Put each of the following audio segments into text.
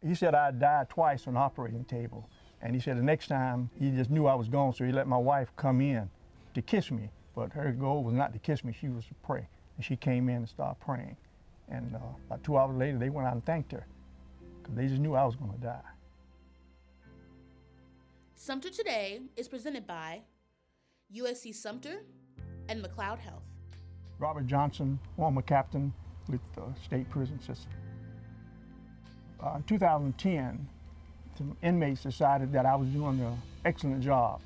He said I died twice on the operating table. And he said the next time, he just knew I was gone, so he let my wife come in to kiss me. But her goal was not to kiss me, she was to pray. And she came in and started praying. And about 2 hours later, they went out and thanked her, because they just knew I was going to die. Sumter Today is presented by USC Sumter and McLeod Health. Robert Johnson, former captain with the state prison system. In 2010, some inmates decided that I was doing an excellent job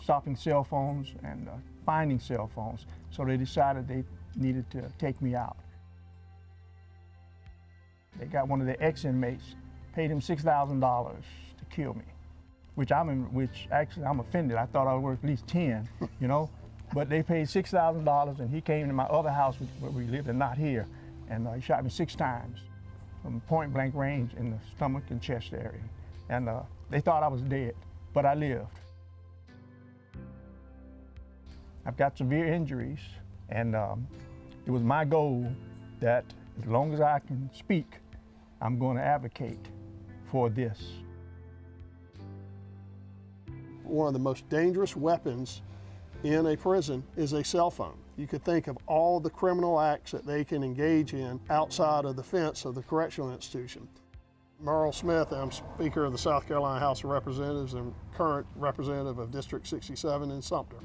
stopping cell phones and finding cell phones, so they decided they needed to take me out. They got one of the ex-inmates, paid him $6,000 to kill me, which actually I'm offended. I thought I was worth at least 10, you know? But they paid $6,000, and he came to my other house where we lived, and not here, and he shot me 6 times from point blank range in the stomach and chest area. And they thought I was dead, but I lived. I've got severe injuries, and it was my goal that as long as I can speak, I'm going to advocate for this. One of the most dangerous weapons in a prison is a cell phone. You could think of all the criminal acts that they can engage in outside of the fence of the correctional institution. Merle Smith, I'm Speaker of the South Carolina House of Representatives and current representative of District 67 in Sumter.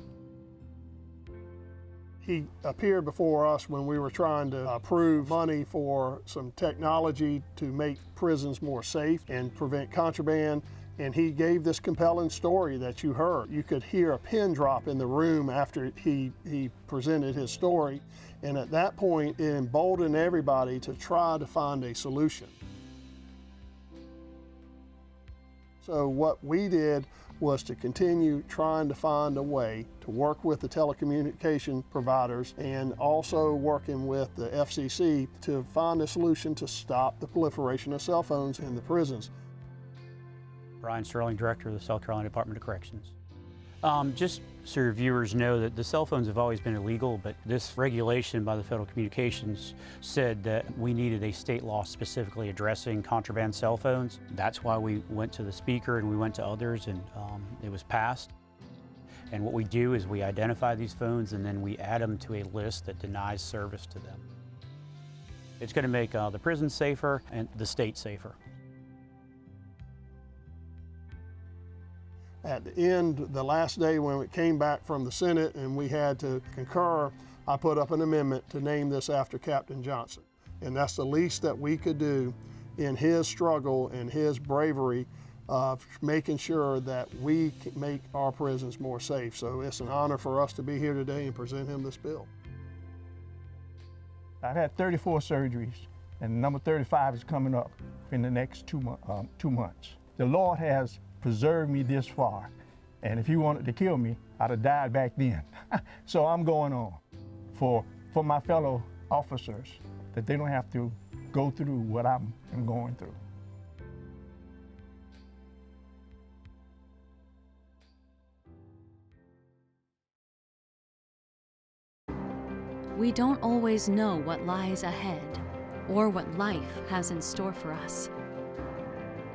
He appeared before us when we were trying to approve money for some technology to make prisons more safe and prevent contraband. And he gave this compelling story that you heard. You could hear a pin drop in the room after he presented his story. And at that point, it emboldened everybody to try to find a solution. So what we did was to continue trying to find a way to work with the telecommunication providers and also working with the FCC to find a solution to stop the proliferation of cell phones in the prisons. Brian Sterling, Director of the South Carolina Department of Corrections. Just so your viewers know that the cell phones have always been illegal, but this regulation by the Federal Communications said that we needed a state law specifically addressing contraband cell phones. That's why we went to the Speaker and we went to others, and it was passed. And what we do is we identify these phones and then we add them to a list that denies service to them. It's going to make the prison safer and the state safer. At the end, the last day when it came back from the Senate and we had to concur, I put up an amendment to name this after Captain Johnson. And that's the least that we could do in his struggle and his bravery of making sure that we make our prisons more safe. So it's an honor for us to be here today and present him this bill. I've had 34 surgeries, and number 35 is coming up in the next 2 months. The Lord has preserved me this far, and if he wanted to kill me, I'd have died back then. So I'm going on for my fellow officers, that they don't have to go through what I'm going through. We don't always know what lies ahead or what life has in store for us.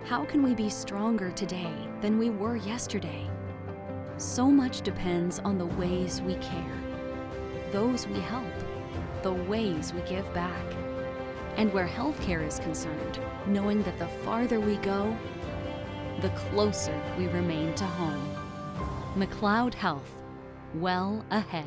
How can we be stronger today than we were yesterday? So much depends on the ways we care, those we help, the ways we give back. And where healthcare is concerned, knowing that the farther we go, the closer we remain to home. McLeod Health, well ahead.